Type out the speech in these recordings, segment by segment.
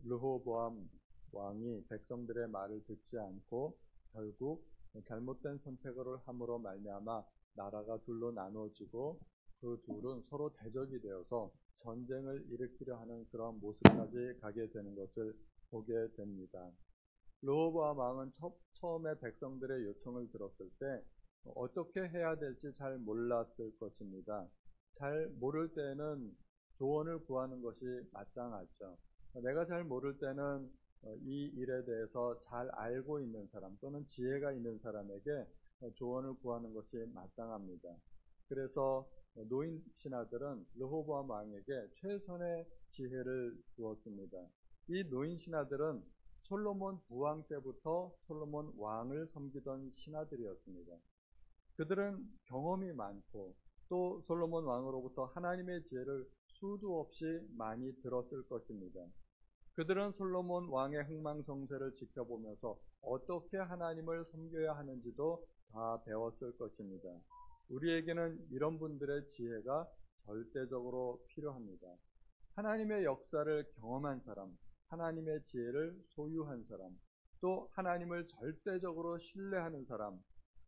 르호보암 왕이 백성들의 말을 듣지 않고 결국 잘못된 선택을 함으로 말미암아 나라가 둘로 나눠지고 그 둘은 서로 대적이 되어서 전쟁을 일으키려 하는 그런 모습까지 가게 되는 것을 보게 됩니다. 르호보암 왕은 처음에 백성들의 요청을 들었을 때 어떻게 해야 될지 잘 몰랐을 것입니다. 잘 모를 때는 조언을 구하는 것이 마땅하죠. 내가 잘 모를 때는 이 일에 대해서 잘 알고 있는 사람 또는 지혜가 있는 사람에게 조언을 구하는 것이 마땅합니다. 그래서 노인 신하들은 르호보암 왕에게 최선의 지혜를 주었습니다. 이 노인 신하들은 솔로몬 부왕 때부터 솔로몬 왕을 섬기던 신하들이었습니다. 그들은 경험이 많고 또 솔로몬 왕으로부터 하나님의 지혜를 수도 없이 많이 들었을 것입니다. 그들은 솔로몬 왕의 흥망성쇠를 지켜보면서 어떻게 하나님을 섬겨야 하는지도 다 배웠을 것입니다. 우리에게는 이런 분들의 지혜가 절대적으로 필요합니다. 하나님의 역사를 경험한 사람, 하나님의 지혜를 소유한 사람, 또 하나님을 절대적으로 신뢰하는 사람,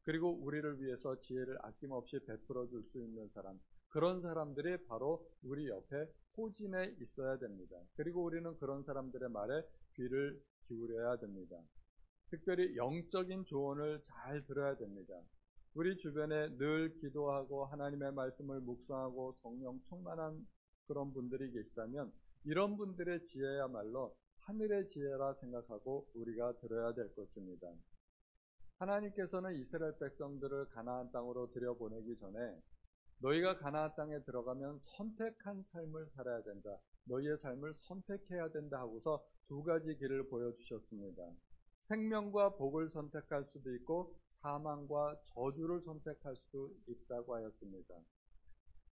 그리고 우리를 위해서 지혜를 아낌없이 베풀어 줄 수 있는 사람, 그런 사람들이 바로 우리 옆에 포진해 있어야 됩니다. 그리고 우리는 그런 사람들의 말에 귀를 기울여야 됩니다. 특별히 영적인 조언을 잘 들어야 됩니다. 우리 주변에 늘 기도하고 하나님의 말씀을 묵상하고 성령 충만한 그런 분들이 계시다면 이런 분들의 지혜야말로 하늘의 지혜라 생각하고 우리가 들어야 될 것입니다. 하나님께서는 이스라엘 백성들을 가나안 땅으로 들여보내기 전에 너희가 가나안 땅에 들어가면 선택한 삶을 살아야 된다. 너희의 삶을 선택해야 된다 하고서 두 가지 길을 보여주셨습니다. 생명과 복을 선택할 수도 있고 사망과 저주를 선택할 수도 있다고 하였습니다.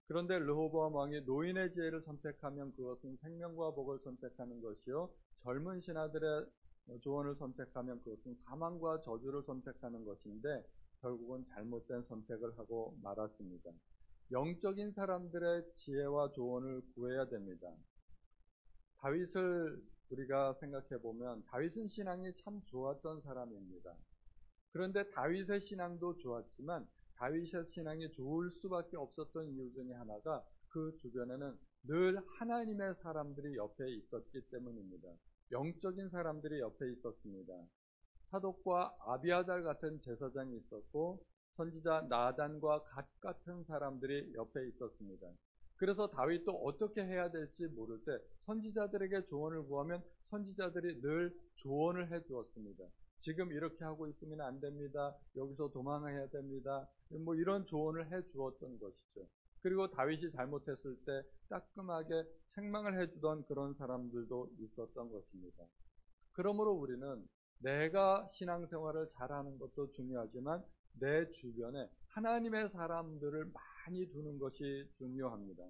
그런데 르호보암 왕이 노인의 지혜를 선택하면 그것은 생명과 복을 선택하는 것이요, 젊은 신하들의 조언을 선택하면 그것은 사망과 저주를 선택하는 것인데 결국은 잘못된 선택을 하고 말았습니다. 영적인 사람들의 지혜와 조언을 구해야 됩니다. 다윗을 우리가 생각해 보면 다윗은 신앙이 참 좋았던 사람입니다. 그런데 다윗의 신앙도 좋았지만 다윗의 신앙이 좋을 수밖에 없었던 이유 중에 하나가 그 주변에는 늘 하나님의 사람들이 옆에 있었기 때문입니다. 영적인 사람들이 옆에 있었습니다. 사독과 아비아달 같은 제사장이 있었고 선지자 나단과 갓 같은 사람들이 옆에 있었습니다. 그래서 다윗도 어떻게 해야 될지 모를 때 선지자들에게 조언을 구하면 선지자들이 늘 조언을 해 주었습니다. 지금 이렇게 하고 있으면 안 됩니다. 여기서 도망해야 됩니다. 뭐 이런 조언을 해 주었던 것이죠. 그리고 다윗이 잘못했을 때 따끔하게 책망을 해주던 그런 사람들도 있었던 것입니다. 그러므로 우리는 내가 신앙생활을 잘하는 것도 중요하지만 내 주변에 하나님의 사람들을 많이 두는 것이 중요합니다.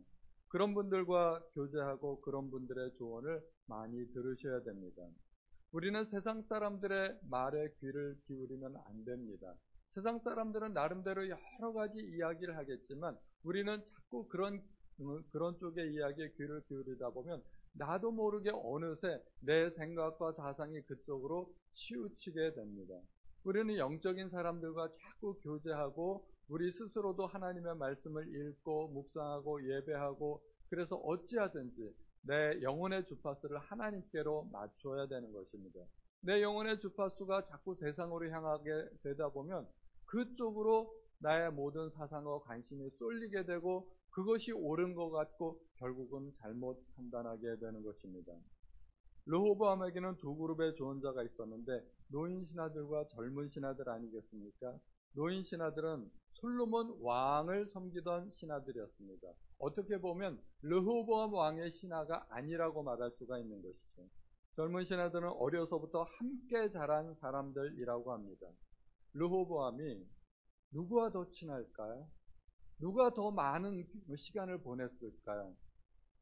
그런 분들과 교제하고 그런 분들의 조언을 많이 들으셔야 됩니다. 우리는 세상 사람들의 말에 귀를 기울이면 안 됩니다. 세상 사람들은 나름대로 여러 가지 이야기를 하겠지만 우리는 자꾸 그런 쪽의 이야기에 귀를 기울이다 보면 나도 모르게 어느새 내 생각과 사상이 그쪽으로 치우치게 됩니다. 우리는 영적인 사람들과 자꾸 교제하고 우리 스스로도 하나님의 말씀을 읽고 묵상하고 예배하고 그래서 어찌하든지 내 영혼의 주파수를 하나님께로 맞춰야 되는 것입니다. 내 영혼의 주파수가 자꾸 세상으로 향하게 되다 보면 그쪽으로 나의 모든 사상과 관심이 쏠리게 되고 그것이 옳은 것 같고 결국은 잘못 판단하게 되는 것입니다. 르호보암에게는 두 그룹의 조언자가 있었는데 노인 신하들과 젊은 신하들 아니겠습니까? 노인 신하들은 솔로몬 왕을 섬기던 신하들이었습니다. 어떻게 보면 르호보암 왕의 신하가 아니라고 말할 수가 있는 것이죠. 젊은 신하들은 어려서부터 함께 자란 사람들이라고 합니다. 르호보암이 누구와 더 친할까요? 누가 더 많은 시간을 보냈을까요?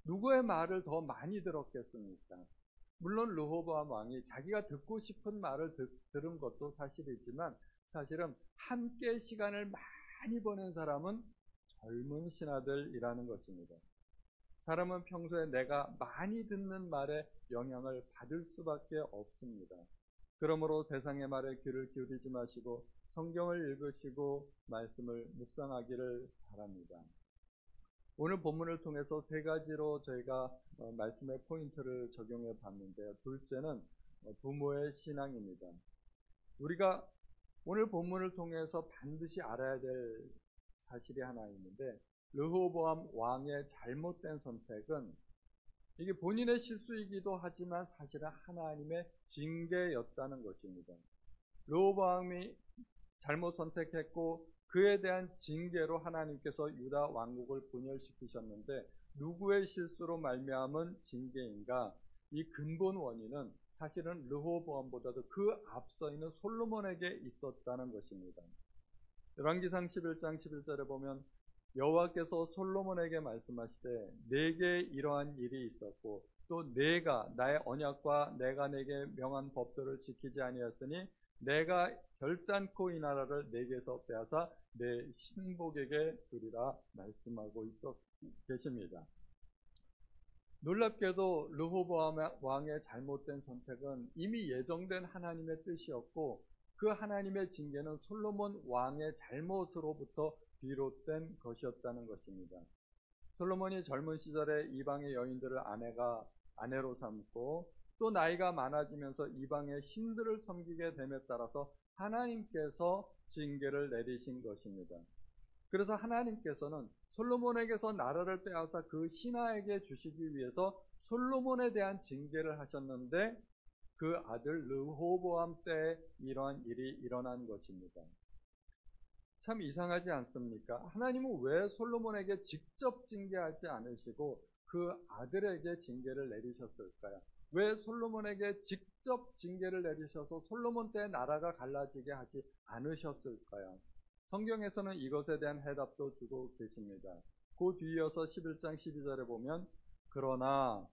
누구의 말을 더 많이 들었겠습니까? 물론 르호보암 왕이 자기가 듣고 싶은 말을 들은 것도 사실이지만 사실은 함께 시간을 많이 보낸 사람은 젊은 신하들이라는 것입니다. 사람은 평소에 내가 많이 듣는 말에 영향을 받을 수밖에 없습니다. 그러므로 세상의 말에 귀를 기울이지 마시고 성경을 읽으시고 말씀을 묵상하기를 바랍니다. 오늘 본문을 통해서 세 가지로 저희가 말씀의 포인트를 적용해 봤는데요. 둘째는 부모의 신앙입니다. 우리가 오늘 본문을 통해서 반드시 알아야 될 사실이 하나 있는데, 르호보암 왕의 잘못된 선택은 이게 본인의 실수이기도 하지만 사실은 하나님의 징계였다는 것입니다. 르호보암이 잘못 선택했고 그에 대한 징계로 하나님께서 유다 왕국을 분열시키셨는데, 누구의 실수로 말미암은 징계인가? 이 근본 원인은 사실은 르호보암보다도 그 앞서 있는 솔로몬에게 있었다는 것입니다. 열왕기상 11장 11절에 보면 여호와께서 솔로몬에게 말씀하시되 내게 이러한 일이 있었고 또 내가 나의 언약과 내가 내게 명한 법도를 지키지 아니하였으니 내가 결단코 이 나라를 내게서 빼앗아 내 신복에게 주리라 말씀하고 계십니다. 놀랍게도 르호보암 왕의 잘못된 선택은 이미 예정된 하나님의 뜻이었고, 그 하나님의 징계는 솔로몬 왕의 잘못으로부터 비롯된 것이었다는 것입니다. 솔로몬이 젊은 시절에 이방의 여인들을 아내로 삼고 또 나이가 많아지면서 이방의 신들을 섬기게 됨에 따라서 하나님께서 징계를 내리신 것입니다. 그래서 하나님께서는 솔로몬에게서 나라를 빼앗아 그 신하에게 주시기 위해서 솔로몬에 대한 징계를 하셨는데, 그 아들 르호보암 때 이러한 일이 일어난 것입니다. 참 이상하지 않습니까? 하나님은 왜 솔로몬에게 직접 징계하지 않으시고 그 아들에게 징계를 내리셨을까요? 왜 솔로몬에게 직접 징계를 내리셔서 솔로몬 때 나라가 갈라지게 하지 않으셨을까요? 성경에서는 이것에 대한 해답도 주고 계십니다. 그 뒤이어서 11장 12절에 보면 그러나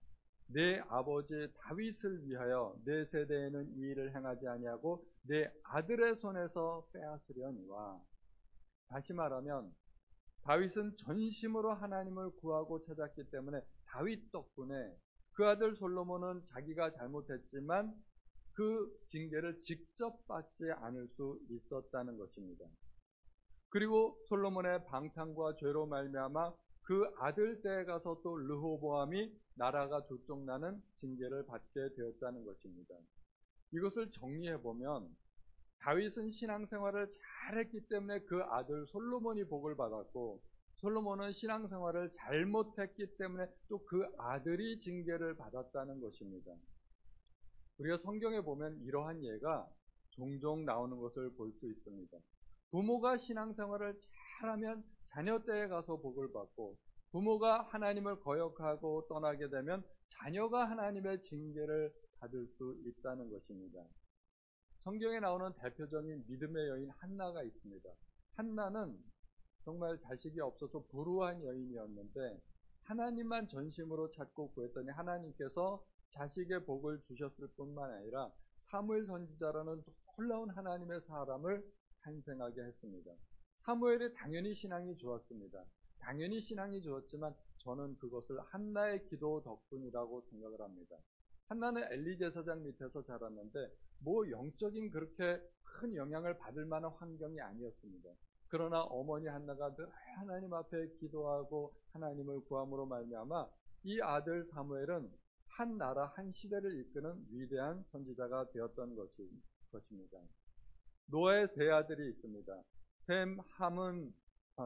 내 아버지 다윗을 위하여 내 세대에는 이 일을 행하지 아니하고 내 아들의 손에서 빼앗으려니와. 다시 말하면 다윗은 전심으로 하나님을 구하고 찾았기 때문에 다윗 덕분에 그 아들 솔로몬은 자기가 잘못했지만 그 징계를 직접 받지 않을 수 있었다는 것입니다. 그리고 솔로몬의 방탕과 죄로 말미암아 그 아들 때에 가서 또 르호보암이 나라가 둘쪽나는 징계를 받게 되었다는 것입니다. 이것을 정리해보면 다윗은 신앙생활을 잘했기 때문에 그 아들 솔로몬이 복을 받았고, 솔로몬은 신앙생활을 잘못했기 때문에 또 그 아들이 징계를 받았다는 것입니다. 우리가 성경에 보면 이러한 예가 종종 나오는 것을 볼 수 있습니다. 부모가 신앙생활을 잘하면 자녀 때에 가서 복을 받고, 부모가 하나님을 거역하고 떠나게 되면 자녀가 하나님의 징계를 받을 수 있다는 것입니다. 성경에 나오는 대표적인 믿음의 여인 한나가 있습니다. 한나는 정말 자식이 없어서 불우한 여인이었는데 하나님만 전심으로 찾고 구했더니 하나님께서 자식의 복을 주셨을 뿐만 아니라 사무엘 선지자라는 놀라운 하나님의 사람을 탄생하게 했습니다. 사무엘이 당연히 신앙이 좋았습니다. 당연히 신앙이 좋았지만 저는 그것을 한나의 기도 덕분이라고 생각을 합니다. 한나는 엘리 제사장 밑에서 자랐는데 뭐 영적인 그렇게 큰 영향을 받을 만한 환경이 아니었습니다. 그러나 어머니 한나가 늘 하나님 앞에 기도하고 하나님을 구함으로 말미암아 이 아들 사무엘은 한 나라 한 시대를 이끄는 위대한 선지자가 되었던 것입니다. 노아의 세 아들이 있습니다.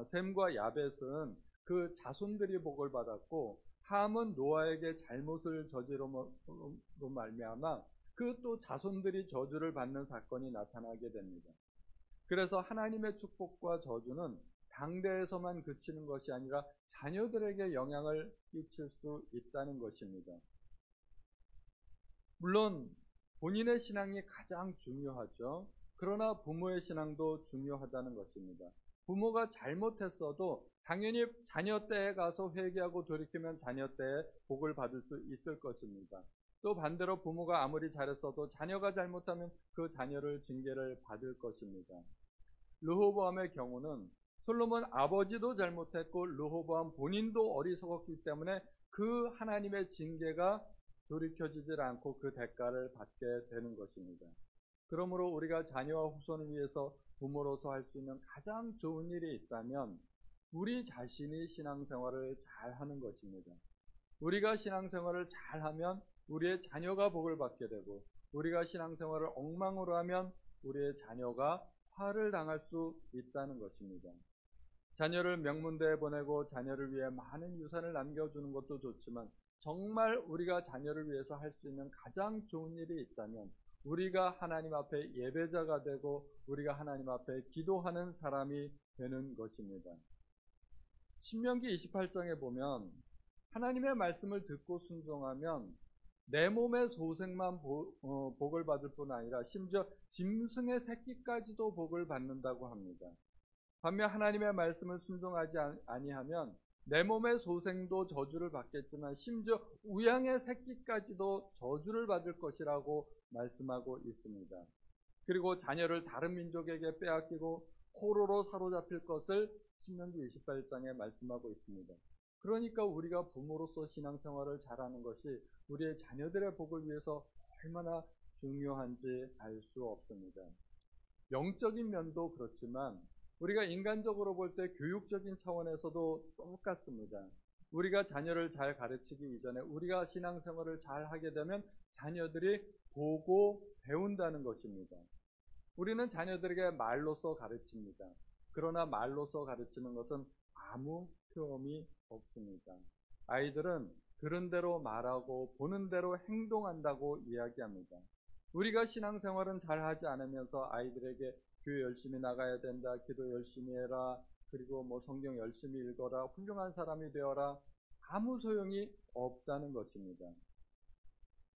셈과 야벳은 그 자손들이 복을 받았고, 함은 노아에게 잘못을 저지름으로 말미암아 그 또 자손들이 저주를 받는 사건이 나타나게 됩니다. 그래서 하나님의 축복과 저주는 당대에서만 그치는 것이 아니라 자녀들에게 영향을 끼칠 수 있다는 것입니다. 물론 본인의 신앙이 가장 중요하죠. 그러나 부모의 신앙도 중요하다는 것입니다. 부모가 잘못했어도 당연히 자녀 때에 가서 회개하고 돌이키면 자녀 때에 복을 받을 수 있을 것입니다. 또 반대로 부모가 아무리 잘했어도 자녀가 잘못하면 그 자녀를 징계를 받을 것입니다. 르호보암의 경우는 솔로몬 아버지도 잘못했고 르호보암 본인도 어리석었기 때문에 그 그 하나님의 징계가 돌이켜지질 않고 그 대가를 받게 되는 것입니다. 그러므로 우리가 자녀와 후손을 위해서 부모로서 할 수 있는 가장 좋은 일이 있다면 우리 자신이 신앙생활을 잘 하는 것입니다. 우리가 신앙생활을 잘하면 우리의 자녀가 복을 받게 되고, 우리가 신앙생활을 엉망으로 하면 우리의 자녀가 화를 당할 수 있다는 것입니다. 자녀를 명문대에 보내고 자녀를 위해 많은 유산을 남겨주는 것도 좋지만, 정말 우리가 자녀를 위해서 할 수 있는 가장 좋은 일이 있다면 우리가 하나님 앞에 예배자가 되고 우리가 하나님 앞에 기도하는 사람이 되는 것입니다. 신명기 28장에 보면 하나님의 말씀을 듣고 순종하면 내 몸의 소생만 복을 받을 뿐 아니라 심지어 짐승의 새끼까지도 복을 받는다고 합니다. 반면 하나님의 말씀을 순종하지 아니하면 내 몸의 소생도 저주를 받겠지만 심지어 우양의 새끼까지도 저주를 받을 것이라고 말씀하고 있습니다. 그리고 자녀를 다른 민족에게 빼앗기고 포로로 사로잡힐 것을 신명기 28장에 말씀하고 있습니다. 그러니까 우리가 부모로서 신앙생활을 잘하는 것이 우리의 자녀들의 복을 위해서 얼마나 중요한지 알 수 없습니다. 영적인 면도 그렇지만 우리가 인간적으로 볼 때 교육적인 차원에서도 똑같습니다. 우리가 자녀를 잘 가르치기 이전에 우리가 신앙생활을 잘 하게 되면 자녀들이 보고 배운다는 것입니다. 우리는 자녀들에게 말로써 가르칩니다. 그러나 말로써 가르치는 것은 아무 효험이 없습니다. 아이들은 들은 대로 말하고 보는 대로 행동한다고 이야기합니다. 우리가 신앙생활은 잘 하지 않으면서 아이들에게 교회 열심히 나가야 된다, 기도 열심히 해라, 그리고 성경 열심히 읽어라, 훌륭한 사람이 되어라, 아무 소용이 없다는 것입니다.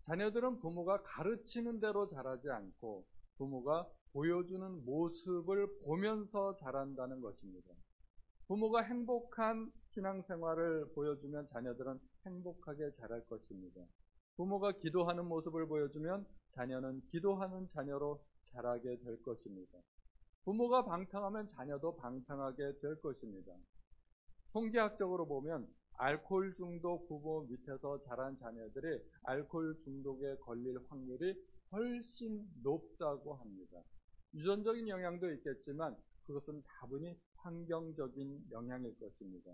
자녀들은 부모가 가르치는 대로 자라지 않고 부모가 보여주는 모습을 보면서 자란다는 것입니다. 부모가 행복한 신앙생활을 보여주면 자녀들은 행복하게 자랄 것입니다. 부모가 기도하는 모습을 보여주면 자녀는 기도하는 자녀로 자라게 될 것입니다. 부모가 방탕하면 자녀도 방탕하게 될 것입니다. 통계학적으로 보면 알코올 중독 부모 밑에서 자란 자녀들이 알코올 중독에 걸릴 확률이 훨씬 높다고 합니다. 유전적인 영향도 있겠지만 그것은 다분히 환경적인 영향일 것입니다.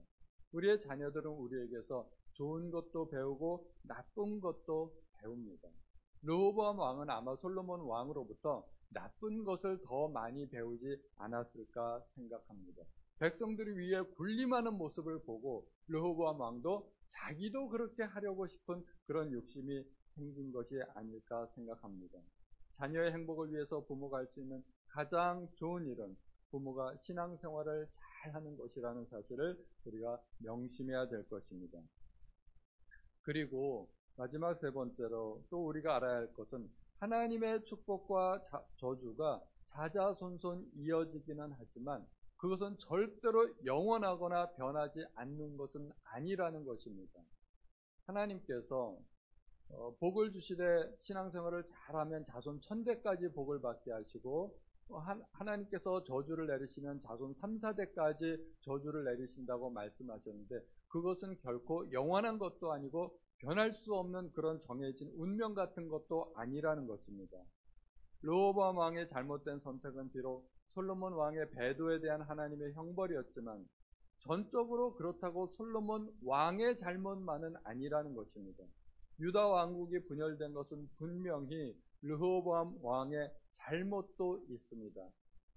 우리의 자녀들은 우리에게서 좋은 것도 배우고 나쁜 것도 배웁니다. 르호보암 왕은 아마 솔로몬 왕으로부터 나쁜 것을 더 많이 배우지 않았을까 생각합니다. 백성들이 위에 군림하는 모습을 보고 르호보암 왕도 자기도 그렇게 하려고 싶은 그런 욕심이 생긴 것이 아닐까 생각합니다. 자녀의 행복을 위해서 부모가 할 수 있는 가장 좋은 일은 부모가 신앙생활을 잘하는 것이라는 사실을 우리가 명심해야 될 것입니다. 그리고 마지막 세 번째로 또 우리가 알아야 할 것은 하나님의 축복과 저주가 자자손손 이어지기는 하지만 그것은 절대로 영원하거나 변하지 않는 것은 아니라는 것입니다. 하나님께서 복을 주시되 신앙생활을 잘하면 자손 1000대까지 복을 받게 하시고 하나님께서 저주를 내리시면 자손 3, 4대까지 저주를 내리신다고 말씀하셨는데 그것은 결코 영원한 것도 아니고 변할 수 없는 그런 정해진 운명 같은 것도 아니라는 것입니다. 르호보암 왕의 잘못된 선택은 비록 솔로몬 왕의 배도에 대한 하나님의 형벌이었지만 전적으로 그렇다고 솔로몬 왕의 잘못만은 아니라는 것입니다. 유다 왕국이 분열된 것은 분명히 르호보암 왕의 잘못도 있습니다.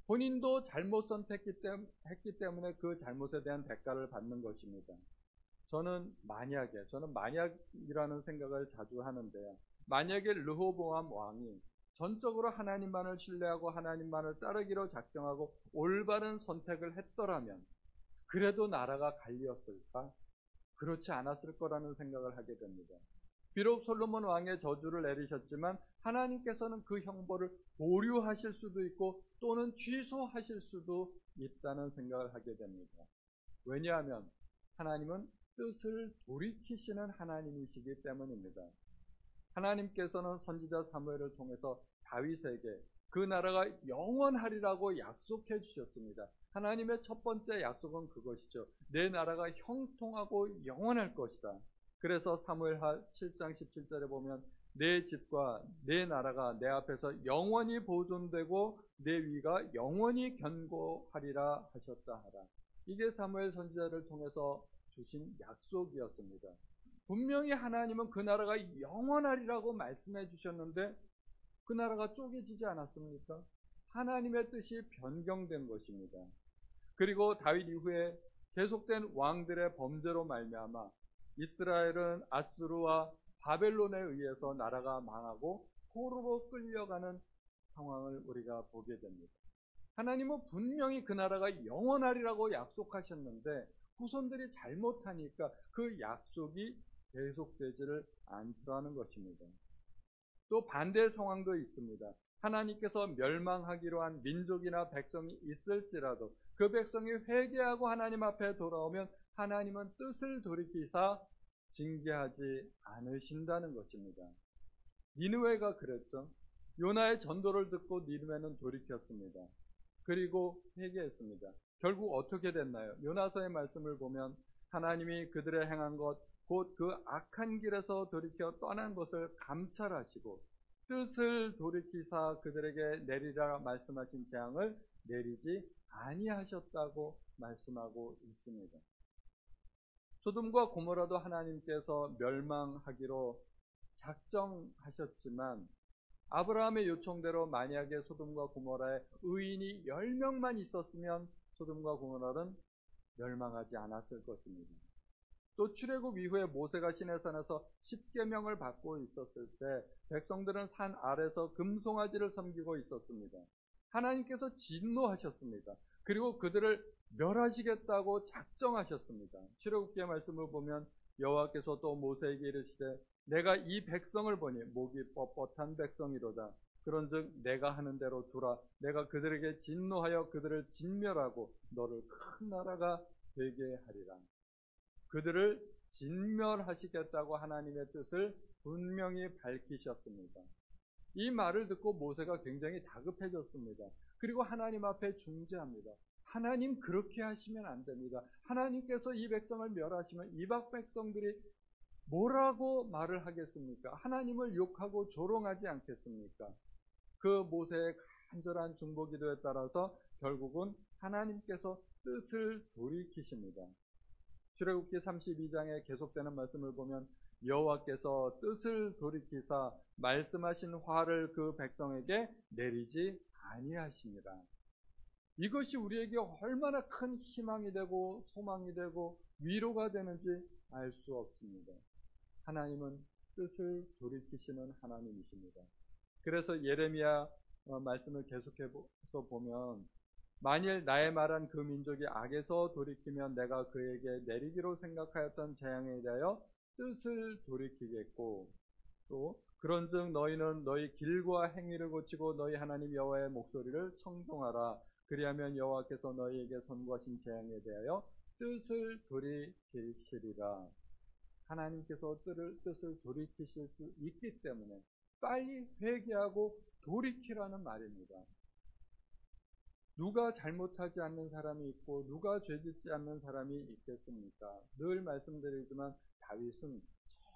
본인도 잘못 선택했기 때문에 그 잘못에 대한 대가를 받는 것입니다. 저는 만약이라는 생각을 자주 하는데요. 만약에 르호보암 왕이 전적으로 하나님만을 신뢰하고 하나님만을 따르기로 작정하고 올바른 선택을 했더라면 그래도 나라가 갈리었을까? 그렇지 않았을 거라는 생각을 하게 됩니다. 비록 솔로몬 왕의 저주를 내리셨지만 하나님께서는 그 형벌을 보류하실 수도 있고 또는 취소하실 수도 있다는 생각을 하게 됩니다. 왜냐하면 하나님은 뜻을 돌이키시는 하나님이시기 때문입니다. 하나님께서는 선지자 사무엘을 통해서 다윗에게 그 나라가 영원하리라고 약속해 주셨습니다. 하나님의 첫 번째 약속은 그것이죠. 내 나라가 형통하고 영원할 것이다. 그래서 사무엘하 7장 17절에 보면 내 집과 내 나라가 내 앞에서 영원히 보존되고 내 위가 영원히 견고하리라 하셨다 하라. 이게 사무엘 선지자를 통해서 주신 약속이었습니다. 분명히 하나님은 그 나라가 영원하리라고 말씀해 주셨는데 그 나라가 쪼개지지 않았습니까? 하나님의 뜻이 변경된 것입니다. 그리고 다윗 이후에 계속된 왕들의 범죄로 말미암아 이스라엘은 아수르와 바벨론에 의해서 나라가 망하고 포로로 끌려가는 상황을 우리가 보게 됩니다. 하나님은 분명히 그 나라가 영원하리라고 약속하셨는데 후손들이 잘못하니까 그 약속이 계속되지를 않더라는 것입니다. 또 반대 상황도 있습니다. 하나님께서 멸망하기로 한 민족이나 백성이 있을지라도 그 백성이 회개하고 하나님 앞에 돌아오면 하나님은 뜻을 돌이키사 징계하지 않으신다는 것입니다. 니느웨가 그랬죠. 요나의 전도를 듣고 니느웨는 돌이켰습니다. 그리고 회개했습니다. 결국 어떻게 됐나요? 요나서의 말씀을 보면 하나님이 그들의 행한 것, 곧 그 악한 길에서 돌이켜 떠난 것을 감찰하시고 뜻을 돌이키사 그들에게 내리라 말씀하신 재앙을 내리지 아니하셨다고 말씀하고 있습니다. 소돔과 고모라도 하나님께서 멸망하기로 작정하셨지만 아브라함의 요청대로 만약에 소돔과 고모라에 의인이 10명만 있었으면 소돔과 고모라는 멸망하지 않았을 것입니다. 또 출애굽 이후에 모세가 시내산에서 10계명을 받고 있었을 때 백성들은 산 아래서 금송아지를 섬기고 있었습니다. 하나님께서 진노하셨습니다. 그리고 그들을 멸하시겠다고 작정하셨습니다. 출애굽기의 말씀을 보면 여호와께서 또 모세에게 이르시되 내가 이 백성을 보니 목이 뻣뻣한 백성이로다. 그런즉 내가 하는 대로 두라. 내가 그들에게 진노하여 그들을 진멸하고 너를 큰 나라가 되게 하리라. 그들을 진멸하시겠다고 하나님의 뜻을 분명히 밝히셨습니다. 이 말을 듣고 모세가 굉장히 다급해졌습니다. 그리고 하나님 앞에 중재합니다. 하나님 그렇게 하시면 안 됩니다. 하나님께서 이 백성을 멸하시면 이방 백성들이 뭐라고 말을 하겠습니까? 하나님을 욕하고 조롱하지 않겠습니까? 그 모세의 간절한 중보기도에 따라서 결국은 하나님께서 뜻을 돌이키십니다. 출애굽기 32장에 계속되는 말씀을 보면 여호와께서 뜻을 돌이키사 말씀하신 화를 그 백성에게 내리지 아니하시니라. 이것이 우리에게 얼마나 큰 희망이 되고 소망이 되고 위로가 되는지 알 수 없습니다. 하나님은 뜻을 돌이키시는 하나님이십니다. 그래서 예레미야 말씀을 계속해서 보면 만일 나의 말한 그 민족이 악에서 돌이키면 내가 그에게 내리기로 생각하였던 재앙에 대하여 뜻을 돌이키겠고 또 그런즉 너희는 너희 길과 행위를 고치고 너희 하나님 여호와의 목소리를 청종하라. 그리하면 여호와께서 너희에게 선고하신 재앙에 대하여 뜻을 돌이키시리라. 하나님께서 뜻을 돌이키실 수 있기 때문에 빨리 회개하고 돌이키라는 말입니다. 누가 잘못하지 않는 사람이 있고 누가 죄짓지 않는 사람이 있겠습니까? 늘 말씀드리지만 다윗은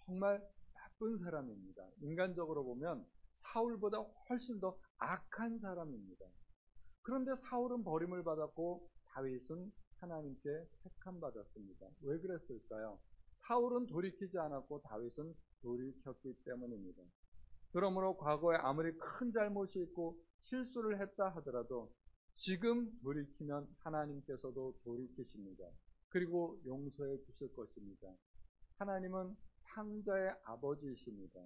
정말 나쁜 사람입니다. 인간적으로 보면 사울보다 훨씬 더 악한 사람입니다. 그런데 사울은 버림을 받았고 다윗은 하나님께 택함 받았습니다. 왜 그랬을까요? 사울은 돌이키지 않았고 다윗은 돌이켰기 때문입니다. 그러므로 과거에 아무리 큰 잘못이 있고 실수를 했다 하더라도 지금 돌이키면 하나님께서도 돌이키십니다. 그리고 용서해 주실 것입니다. 하나님은 탕자의 아버지이십니다.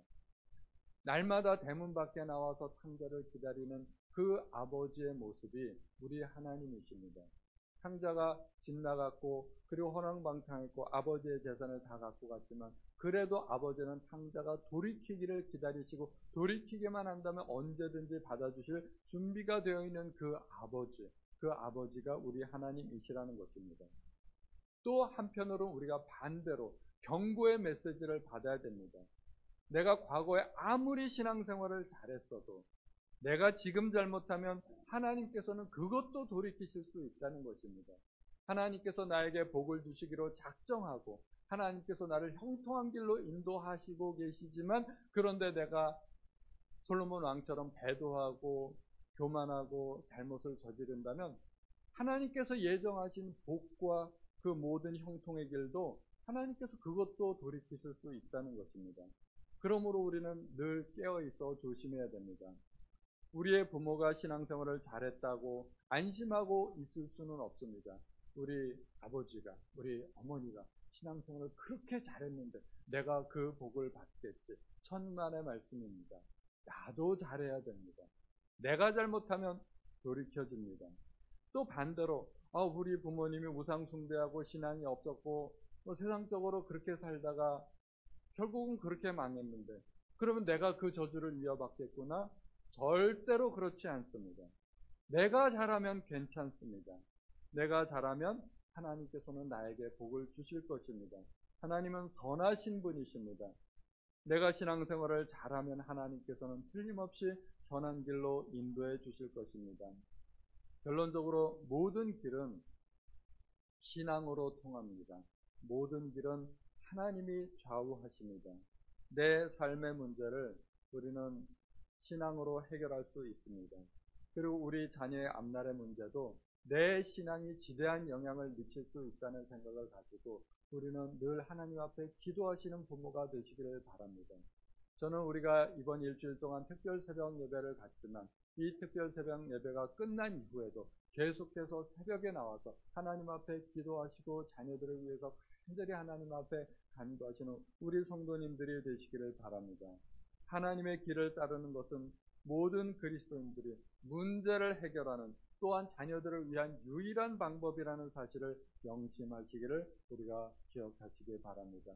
날마다 대문 밖에 나와서 탕자를 기다리는 그 아버지의 모습이 우리 하나님이십니다. 탕자가 집 나갔고 그리고 허랑방탕했고 아버지의 재산을 다 갖고 갔지만 그래도 아버지는 탕자가 돌이키기를 기다리시고 돌이키기만 한다면 언제든지 받아주실 준비가 되어 있는 그 아버지가 우리 하나님이시라는 것입니다. 또 한편으로 우리가 반대로 경고의 메시지를 받아야 됩니다. 내가 과거에 아무리 신앙생활을 잘했어도 내가 지금 잘못하면 하나님께서는 그것도 돌이키실 수 있다는 것입니다. 하나님께서 나에게 복을 주시기로 작정하고 하나님께서 나를 형통한 길로 인도하시고 계시지만, 그런데 내가 솔로몬 왕처럼 배도하고 교만하고 잘못을 저지른다면 하나님께서 예정하신 복과 그 모든 형통의 길도 하나님께서 그것도 돌이키실 수 있다는 것입니다. 그러므로 우리는 늘 깨어있어 조심해야 됩니다. 우리의 부모가 신앙생활을 잘했다고 안심하고 있을 수는 없습니다. 우리 아버지가, 우리 어머니가 신앙생활을 그렇게 잘했는데 내가 그 복을 받겠지. 천만의 말씀입니다. 나도 잘해야 됩니다. 내가 잘못하면 돌이켜집니다. 또 반대로 우리 부모님이 우상 숭배하고 신앙이 없었고 세상적으로 그렇게 살다가 결국은 그렇게 망했는데 그러면 내가 그 저주를 이어받겠구나? 절대로 그렇지 않습니다. 내가 잘하면 괜찮습니다. 내가 잘하면 하나님께서는 나에게 복을 주실 것입니다. 하나님은 선하신 분이십니다. 내가 신앙생활을 잘하면 하나님께서는 틀림없이 선한 길로 인도해 주실 것입니다. 결론적으로 모든 길은 신앙으로 통합니다. 모든 길은 하나님이 좌우하십니다. 내 삶의 문제를 우리는 신앙으로 해결할 수 있습니다. 그리고 우리 자녀의 앞날의 문제도 내 신앙이 지대한 영향을 미칠 수 있다는 생각을 가지고 우리는 늘 하나님 앞에 기도하시는 부모가 되시기를 바랍니다. 저는 우리가 이번 일주일 동안 특별 새벽 예배를 갖지만 이 특별 새벽 예배가 끝난 이후에도 계속해서 새벽에 나와서 하나님 앞에 기도하시고 자녀들을 위해서 간절히 하나님 앞에 간구하시는 우리 성도님들이 되시기를 바랍니다. 하나님의 길을 따르는 것은 모든 그리스도인들이 문제를 해결하는 또한 자녀들을 위한 유일한 방법이라는 사실을 명심하시기를 우리가 기억하시기 바랍니다.